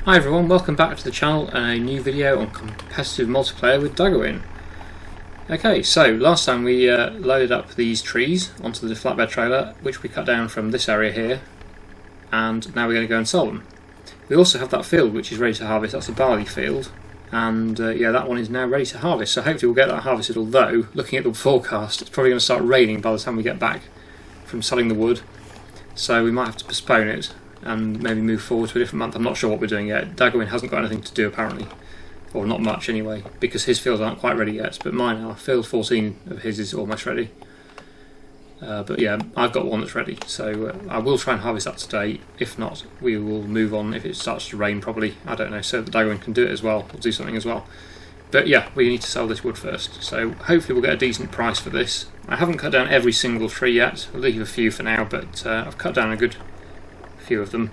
Hi everyone, welcome back to the channel and a new video on competitive multiplayer with Daggerwin. Okay, so last time we loaded up these trees onto the flatbed trailer, which we cut down from this area here, and now we're going to go and sell them. We also have that field which is ready to harvest. That's a barley field, and yeah, that one is now ready to harvest, so hopefully we'll get that harvested, although looking at the forecast it's probably going to start raining by the time we get back from selling the wood, so we might have to postpone it and maybe move forward to a different month. I'm not sure what we're doing yet. Daggerwin hasn't got anything to do apparently, or not much anyway, because his fields aren't quite ready yet, but mine are. Field 14 of his is almost ready. But yeah, I've got one that's ready, so I will try and harvest that today. If not, we will move on if it starts to rain probably, I don't know, so that Daggerwin can do it as well, or do something as well. But yeah, we need to sell this wood first, so hopefully we'll get a decent price for this. I haven't cut down every single tree yet, I'll leave a few for now, but I've cut down a good few of them,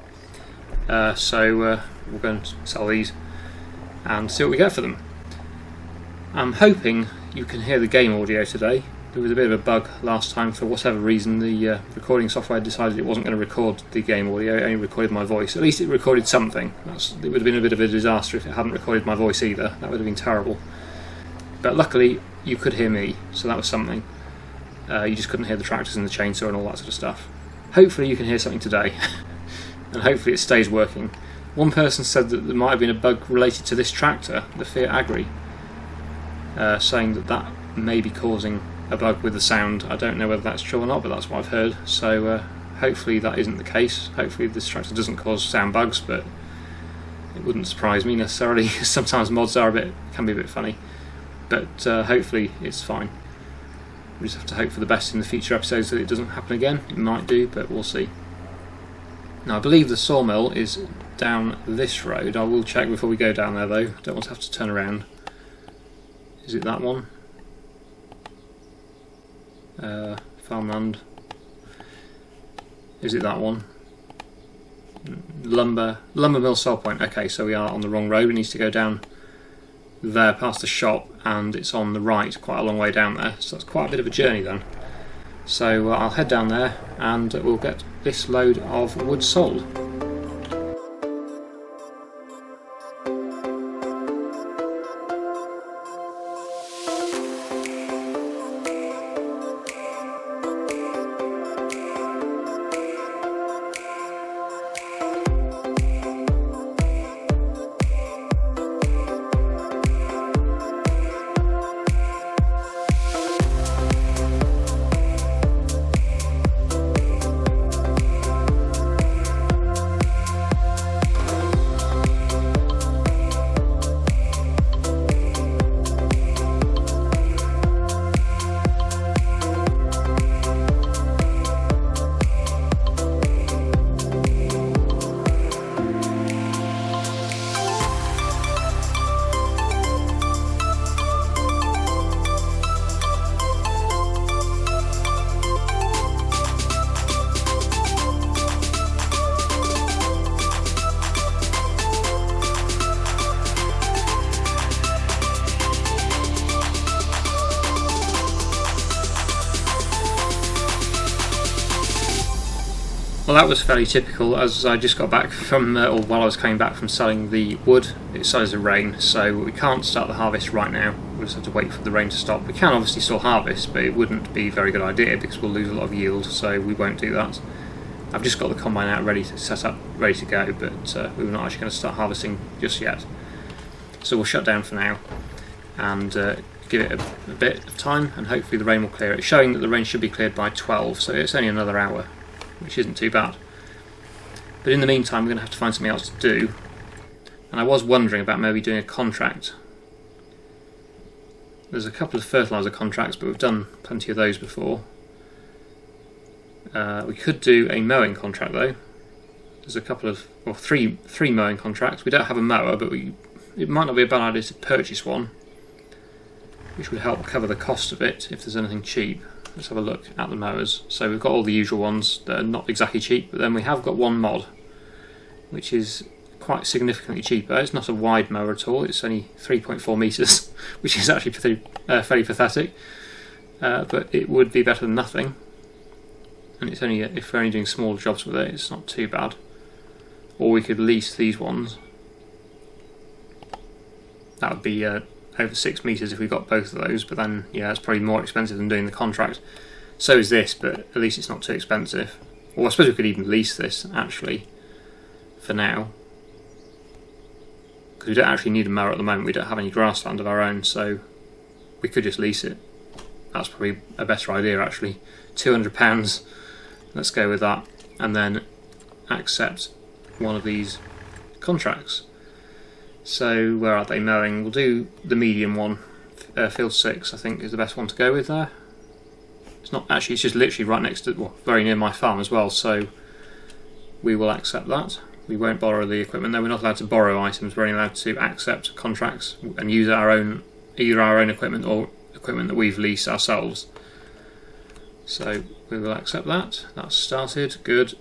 so we'll go and sell these and see what we get for them. I'm hoping you can hear the game audio today. There was a bit of a bug last time. For whatever reason, the recording software decided it wasn't going to record the game audio, it only recorded my voice. At least it recorded something. It would have been a bit of a disaster if it hadn't recorded my voice either. That would have been terrible. But luckily you could hear me, so that was something. You just couldn't hear the tractors and the chainsaw and all that sort of stuff. Hopefully you can hear something today. And hopefully it stays working. One person said that there might have been a bug related to this tractor, the Fiat Agri, saying that that may be causing a bug with the sound. I don't know whether that's true or not, but that's what I've heard. So hopefully that isn't the case. Hopefully this tractor doesn't cause sound bugs, but it wouldn't surprise me necessarily. Sometimes mods can be a bit funny, but hopefully it's fine. We just have to hope for the best in the future episodes that it doesn't happen again. It might do, but we'll see. Now I believe the sawmill is down this road. I will check before we go down there though. Don't want to have to turn around. Is it that one? Farmland. Is it that one? Lumber mill sell point. Okay, so we are on the wrong road. We need to go down there past the shop, and it's on the right, quite a long way down there. So that's quite a bit of a journey then. So I'll head down there and we'll get this load of wood sold. Well, that was fairly typical, as I just got back from, or while I was coming back from selling the wood, it started to rain, so we can't start the harvest right now. We'll just have to wait for the rain to stop. We can obviously still harvest, but it wouldn't be a very good idea because we'll lose a lot of yield, so we won't do that. I've just got the combine out ready to set up, ready to go, but we're not actually going to start harvesting just yet. So we'll shut down for now and give it a bit of time, and hopefully the rain will clear it. It's showing that the rain should be cleared by 12, so it's only another hour, which isn't too bad. But in the meantime, we're going to have to find something else to do. And I was wondering about maybe doing a contract. There's a couple of fertiliser contracts, but we've done plenty of those before. We could do a mowing contract though. There's a couple of, well, three mowing contracts. We don't have a mower, but it might not be a bad idea to purchase one, which would help cover the cost of it if there's anything cheap. Let's have a look at the mowers. So we've got all the usual ones that are not exactly cheap, but then we have got one mod which is quite significantly cheaper. It's not a wide mower at all, it's only 3.4 metres, which is actually fairly pathetic, but it would be better than nothing. And it's only, if we're only doing small jobs with it, it's not too bad. Or we could lease these ones. that would be over 6 metres if we got both of those, but then yeah, it's probably more expensive than doing the contract. So is this, but at least it's not too expensive. Well, I suppose we could even lease this actually for now, because we don't actually need a mower at the moment. We don't have any grassland of our own, so we could just lease it. That's probably a better idea actually. £200, let's go with that, and then accept one of these contracts. So where are they mowing? We'll do the medium one. Field 6 I think is the best one to go with there. It's not actually, it's just literally right next to, well, very near my farm as well, so we will accept that. We won't borrow the equipment though. We're not allowed to borrow items, we're only allowed to accept contracts and use our own, either our own equipment or equipment that we've leased ourselves. So we will accept that. That's started, good.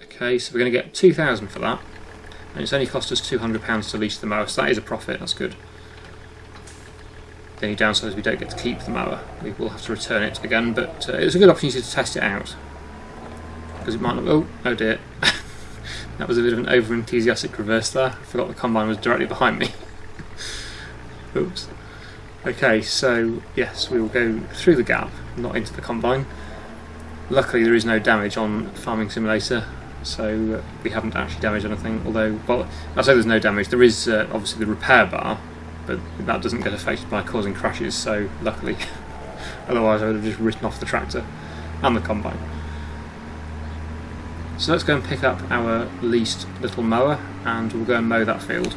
Okay, so we're going to get 2,000 for that, and it's only cost us £200 to lease the mower, so that is a profit, that's good. The only downside is we don't get to keep the mower. We will have to return it again, but it's a good opportunity to test it out, because it might not. Oh dear. That was a bit of an over-enthusiastic reverse there. I forgot the combine was directly behind me. Oops. Okay, so yes, we will go through the gap, not into the combine. Luckily there is no damage on Farming Simulator, so we haven't actually damaged anything, although, well, I say there's no damage. There is obviously the repair bar, but that doesn't get affected by causing crashes, so luckily. Otherwise I would have just written off the tractor and the combine. So let's go and pick up our leased little mower and we'll go and mow that field.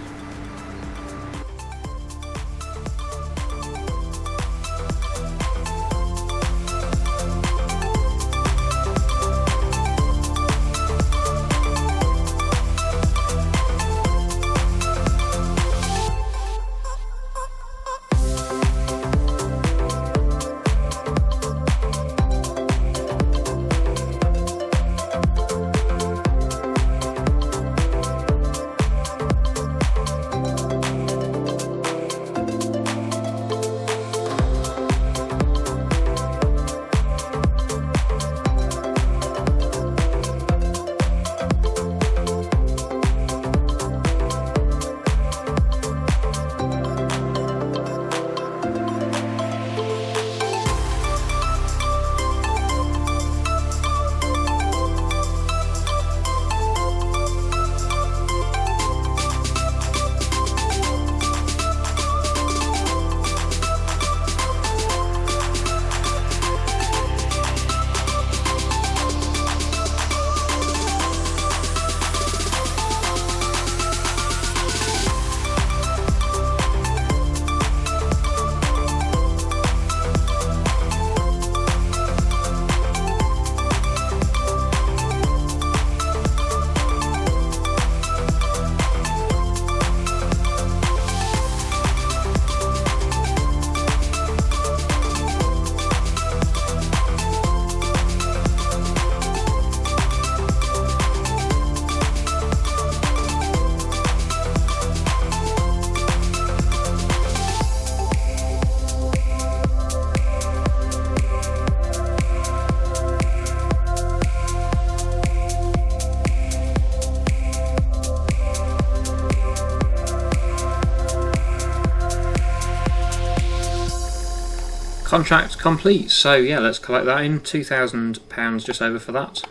Contract complete. So yeah, let's collect that in. £2,000 just over for that.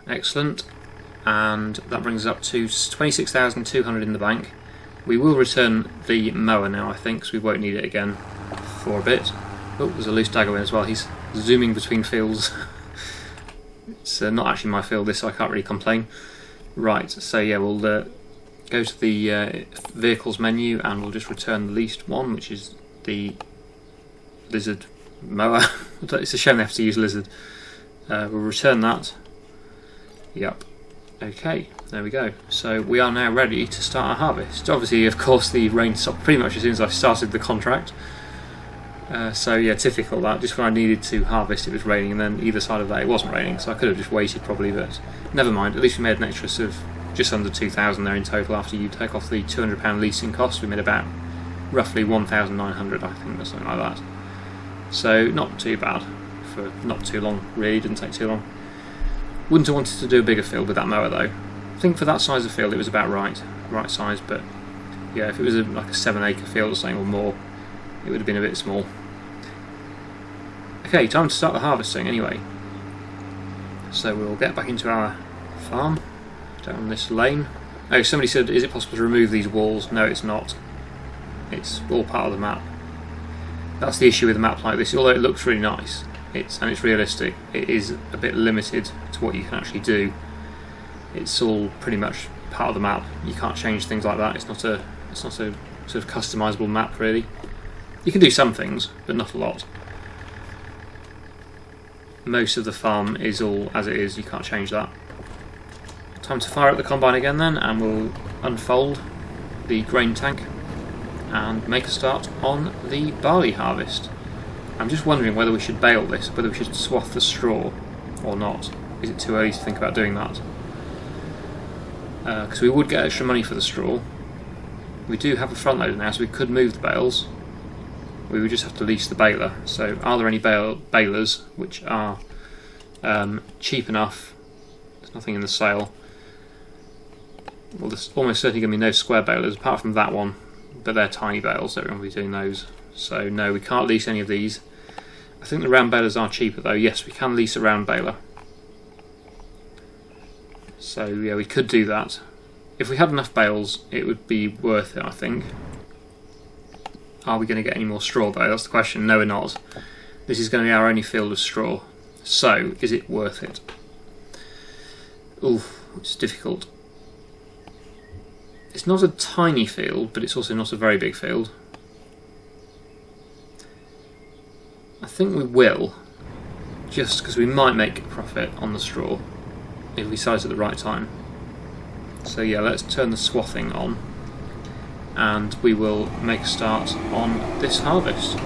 Excellent. And that brings us up to 26,200 in the bank. We will return the mower now, I think, because we won't need it again for a bit. Oh, there's a loose Daggerwin as well. He's zooming between fields. It's not actually my field, this, so I can't really complain. Right, so yeah, we'll go to the vehicles menu and we'll just return the leased one, which is the lizard mower. It's a shame they have to use lizard. We'll return that. Yep. Okay, there we go. So we are now ready to start our harvest. Obviously, of course, the rain stopped pretty much as soon as I started the contract. So yeah, typical that. Just when I needed to harvest, it was raining, and then either side of that, it wasn't raining. So I could have just waited probably, but never mind. At least we made an extra of just under 2,000 there in total. After you take off the £200 leasing cost, we made about roughly 1,900, I think, or something like that. So not too bad for not too long. Really didn't take too long. Wouldn't have wanted to do a bigger field with that mower though. I think for that size of field it was about right size, but yeah, if it was like a 7-acre field or something or more, it would have been a bit small. Okay, time to start the harvesting anyway. So we'll get back into our farm down this lane. Oh, somebody said, is it possible to remove these walls? No, it's not. It's all part of the map. That's the issue with a map like this. Although it looks really nice, and it's realistic, it is a bit limited to what you can actually do. It's all pretty much part of the map. You can't change things like that. It's not a sort of customizable map really. You can do some things, but not a lot. Most of the farm is all as it is. You can't change that. Time to fire up the combine again then, and we'll unfold the grain tank and make a start on the barley harvest. I'm just wondering whether we should bale this, whether we should swath the straw or not. Is it too early to think about doing that? Because we would get extra money for the straw. We do have a front loader now, so we could move the bales. We would just have to lease the baler. So are there any balers which are cheap enough? There's nothing in the sale. Well, there's almost certainly going to be no square balers apart from that one, but they're tiny bales, so everyone will be doing those. So no, we can't lease any of these. I think the round balers are cheaper though. Yes, we can lease a round baler. So yeah, we could do that. If we had enough bales, it would be worth it, I think. Are we going to get any more straw though? That's the question. No, we're not. This is going to be our only field of straw. So, is it worth it? Oof, it's difficult. It's not a tiny field, but it's also not a very big field. I think we will, just because we might make a profit on the straw if we size at the right time. So yeah, let's turn the swathing on, and we will make a start on this harvest.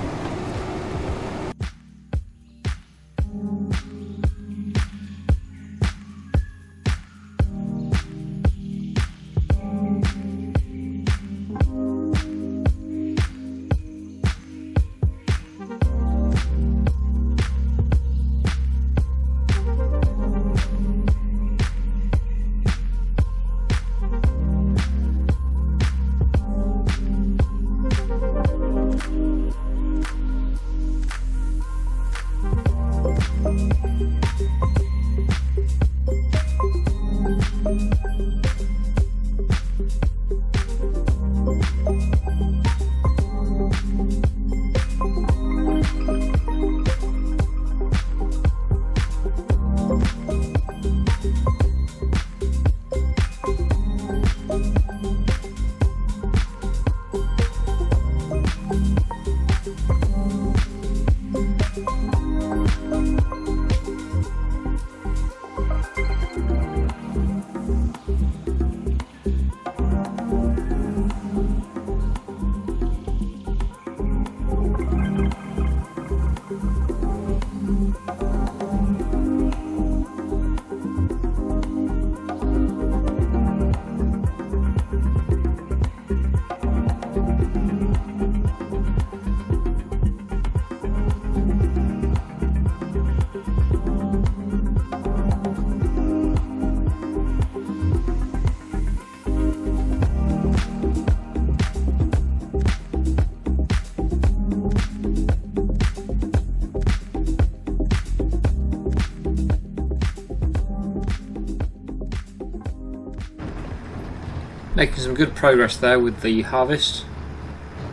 Making some good progress there with the harvest.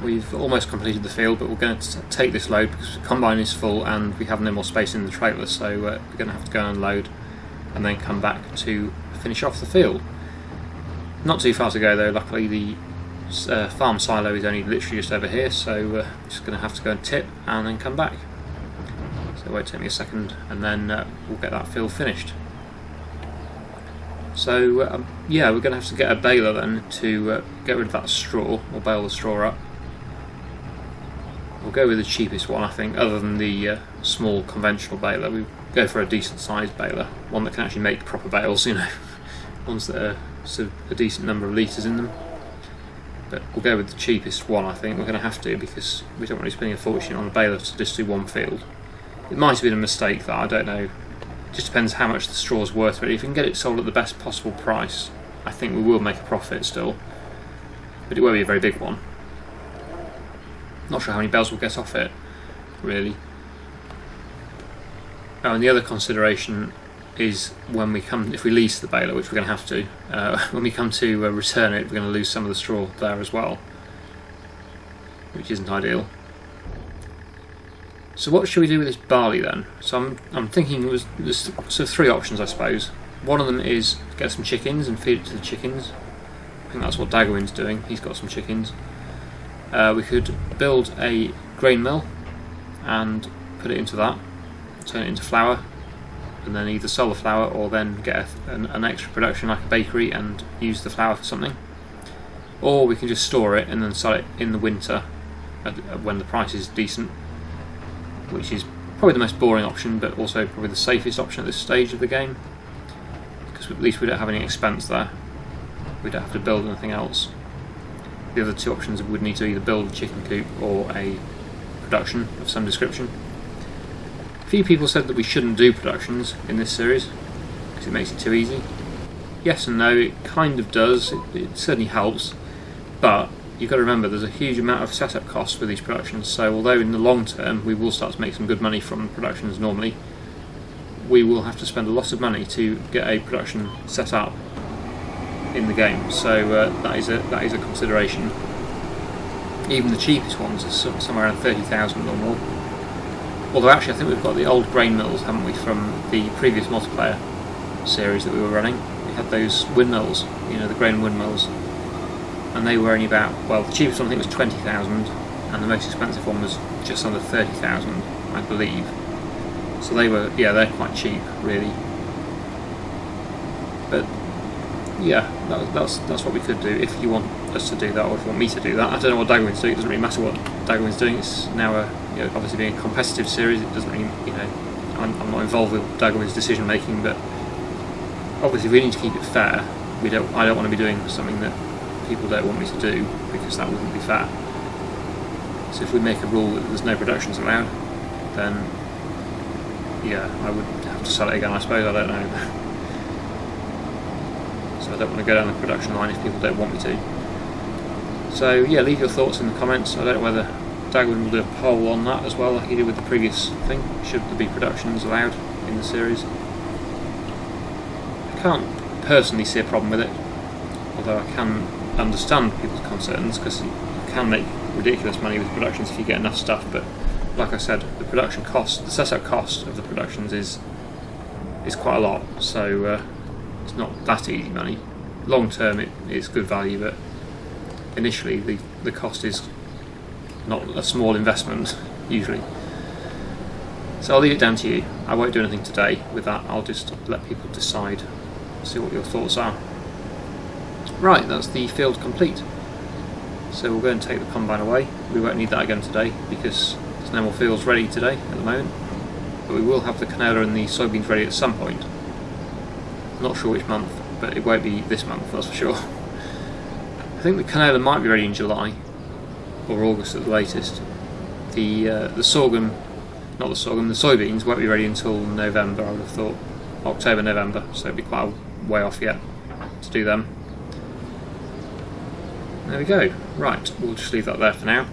We've almost completed the field, but we're going to take this load because the combine is full and we have no more space in the trailer, so we're going to have to go and unload and then come back to finish off the field. Not too far to go though. Luckily the farm silo is only literally just over here, so we're just going to have to go and tip and then come back. So it won't take me a second, and then we'll get that field finished. So yeah, we're going to have to get a baler then to get rid of that straw, or bale the straw up. We'll go with the cheapest one, I think, other than the small conventional baler. We go for a decent sized baler, one that can actually make proper bales, you know, ones that are sort of a decent number of litres in them. But we'll go with the cheapest one, I think. We're going to have to, because we don't want to be spending a fortune on a baler to just do one field. It might have been a mistake, that I don't know. It just depends how much the straw is worth. But if we can get it sold at the best possible price, I think we will make a profit still. but it won't be a very big one. Not sure how many bales we'll get off it, really. Oh, and the other consideration is when we come, if we lease the baler, which we're going to have to, when we come to return it, we're going to lose some of the straw there as well, which isn't ideal. So what should we do with this barley then? So I'm thinking there's sort of three options, I suppose. One of them is get some chickens and feed it to the chickens. I think that's what Daggerwin's doing. He's got some chickens. We could build a grain mill and put it into that, turn it into flour, and then either sell the flour or then get an extra production like a bakery and use the flour for something. Or we can just store it and then sell it in the winter when the price is decent, which is probably the most boring option, but also probably the safest option at this stage of the game, because at least we don't have any expense there. We don't have to build anything else. The other two options would need to either build a chicken coop or a production of some description. A few people said that we shouldn't do productions in this series because it makes it too easy. Yes and no, it kind of does, it certainly helps, but you've got to remember there's a huge amount of setup costs for these productions, so although in the long term we will start to make some good money from productions normally, we will have to spend a lot of money to get a production set up in the game, so that is a consideration. Even the cheapest ones are somewhere around 30,000 or more. Although actually I think we've got the old grain mills, haven't we, from the previous multiplayer series that we were running. We had those windmills, you know, the grain windmills, and they were only about, well, the cheapest one I think was 20,000 and the most expensive one was just under 30,000, I believe. So they were, yeah, they're quite cheap really. But yeah, that's what we could do if you want us to do that, or if you want me to do that. I don't know what Daggerwin's doing. It doesn't really matter what Daggerwin's doing. It's now obviously being a competitive series. It doesn't really, I'm not involved with Daggerwin's decision making, but obviously we need to keep it fair. I don't want to be doing something that people don't want me to do, because that wouldn't be fair. So if we make a rule that there's no productions allowed, then yeah, I would have to sell it again, I suppose. I don't know. So I don't want to go down the production line if people don't want me to. So yeah, leave your thoughts in the comments. I don't know whether Daggerwin will do a poll on that as well, like he did with the previous thing. Should there be productions allowed in the series? I can't personally see a problem with it, although I can understand people's concerns, because you can make ridiculous money with productions if you get enough stuff, but like I said, the production cost, the setup cost of the productions is quite a lot, so it's not that easy money. Long term it is good value, but initially the cost is not a small investment usually. So I'll leave it down to you. I won't do anything today with that. I'll just let people decide, see what your thoughts are. Right, that's the field complete. So we'll go and take the combine away. We won't need that again today because there's no more fields ready today at the moment. But we will have the canola and the soybeans ready at some point. Not sure which month, but it won't be this month, that's for sure. I think the canola might be ready in July or August at the latest. The sorghum, not the sorghum, the soybeans won't be ready until November, I would have thought. October, November, so it'll be quite a way off yet to do them. There we go. Right, we'll just leave that there for now.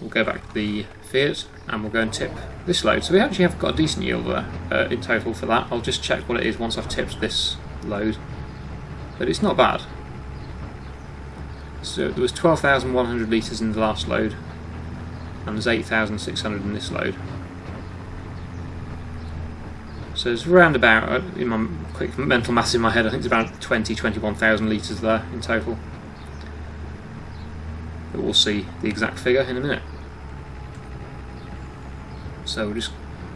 We'll go back to the Fiat and we'll go and tip this load. So we actually have got a decent yield there in total for that. I'll just check what it is once I've tipped this load. But it's not bad. So there was 12,100 litres in the last load and there's 8,600 in this load. So it's round about, in my quick mental maths in my head, I think it's about 21,000 litres there in total. But we'll see the exact figure in a minute. So we'll just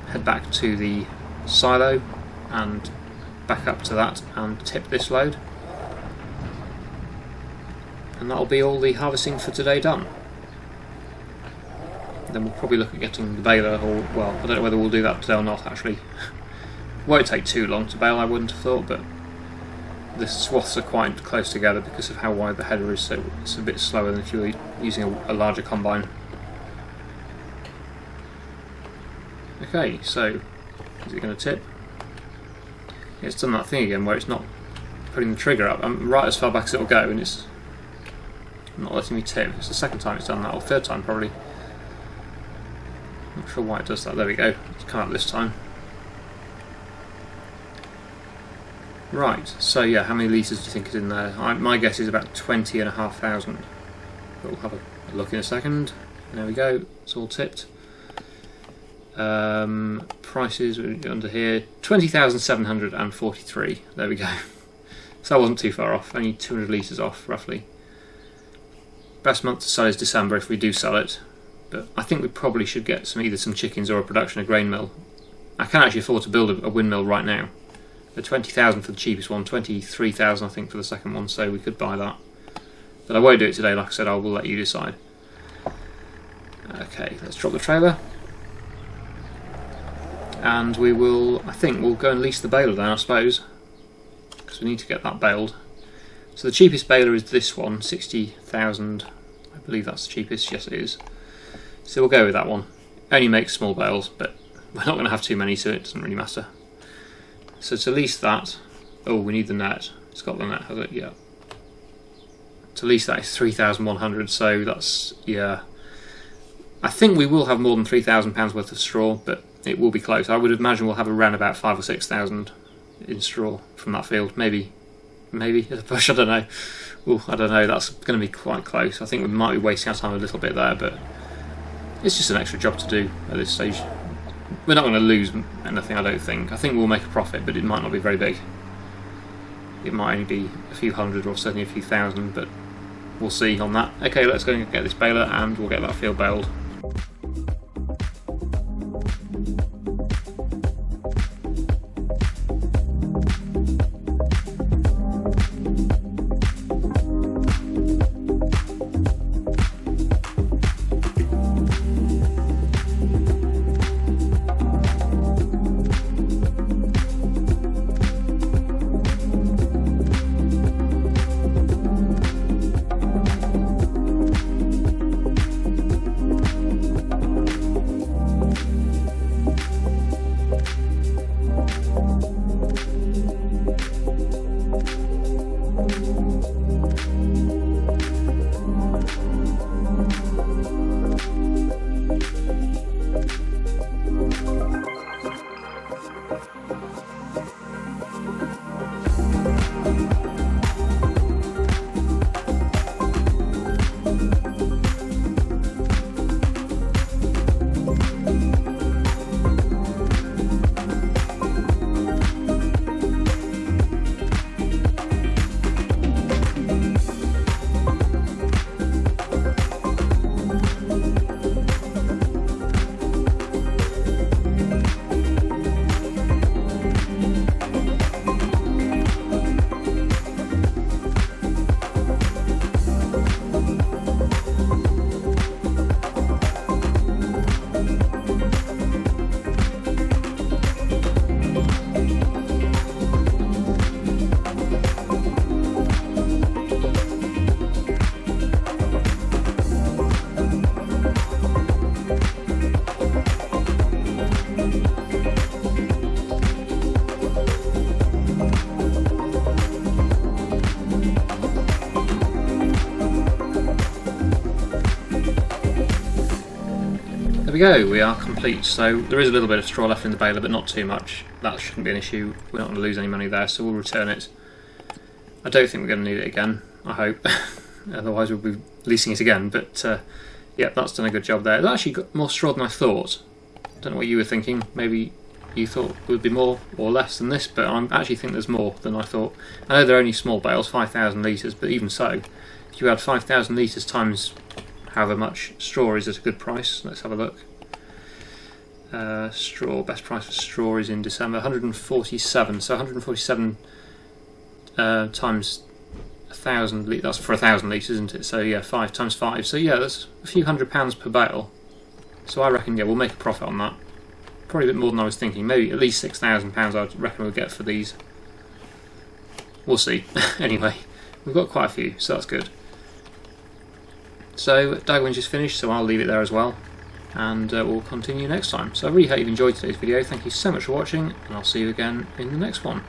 head back to the silo and back up to that and tip this load. And that'll be all the harvesting for today done. Then we'll probably look at getting the baler, or, well, I don't know whether we'll do that today or not actually. Won't take too long to bale, I wouldn't have thought, but the swaths are quite close together because of how wide the header is, so it's a bit slower than if you were using a larger combine. Okay, so is it going to tip? Yeah, it's done that thing again where it's not putting the trigger up. I'm right as far back as it'll go, and it's not letting me tip. It's the second time it's done that, or third time probably. Not sure why it does that. There we go. It's come out this time. Right, so yeah, how many litres do you think is in there? My guess is about 20,500. But we'll have a look in a second. There we go, it's all tipped. Prices under here, 20,743. There we go. So I wasn't too far off, only 200 litres off roughly. Best month to sell is December if we do sell it, but I think we probably should get either some chickens or a production of grain mill. I can actually afford to build a windmill right now. The 20,000 for the cheapest one, 23,000 I think for the second one, so we could buy that. But I won't do it today, like I said, I will let you decide. Okay, let's drop the trailer. And we will, I think we'll go and lease the baler then, I suppose. Because we need to get that baled. So the cheapest baler is this one, 60,000. I believe that's the cheapest, yes it is. So we'll go with that one. It only makes small bales, but we're not going to have too many, so it doesn't really matter. So to lease that, oh, we need the net. It's got the net, has it? Yeah. To lease that is 3,100, so that's, yeah. I think we will have more than £3,000 worth of straw, but it will be close. I would imagine we'll have around about 5,000 or 6,000 in straw from that field. Maybe at a push, I don't know. Ooh, I don't know, that's going to be quite close. I think we might be wasting our time a little bit there, but it's just an extra job to do at this stage. We're not going to lose anything, I don't think. I think we'll make a profit, but it might not be very big. It might only be a few hundred or certainly a few thousand, but we'll see on that. Okay, let's go and get this baler and we'll get that field baled. we go, we are complete. So there is a little bit of straw left in the baler, but not too much. That shouldn't be an issue. We're not going to lose any money there, so we'll return it. I don't think we're going to need it again, I hope. Otherwise we'll be leasing it again, but yeah, that's done a good job there. It actually got more straw than I thought. I don't know what you were thinking. Maybe you thought it would be more or less than this, but I actually think there's more than I thought. I know they're only small bales, 5,000 litres, but even so, if you add 5,000 litres times however much straw is at a good price. Let's have a look. Straw, best price for straw is in December, 147. So 147 times 1,000, that's for 1,000 litres, isn't it? So yeah, 5 times 5. So yeah, that's a few £100 per bale. So I reckon, yeah, we'll make a profit on that. Probably a bit more than I was thinking. Maybe at least £6,000 I reckon we'll get for these. We'll see. Anyway, we've got quite a few, so that's good. So Daggerwin's just finished, so I'll leave it there as well, and we'll continue next time. So I really hope you've enjoyed today's video. Thank you so much for watching, and I'll see you again in the next one.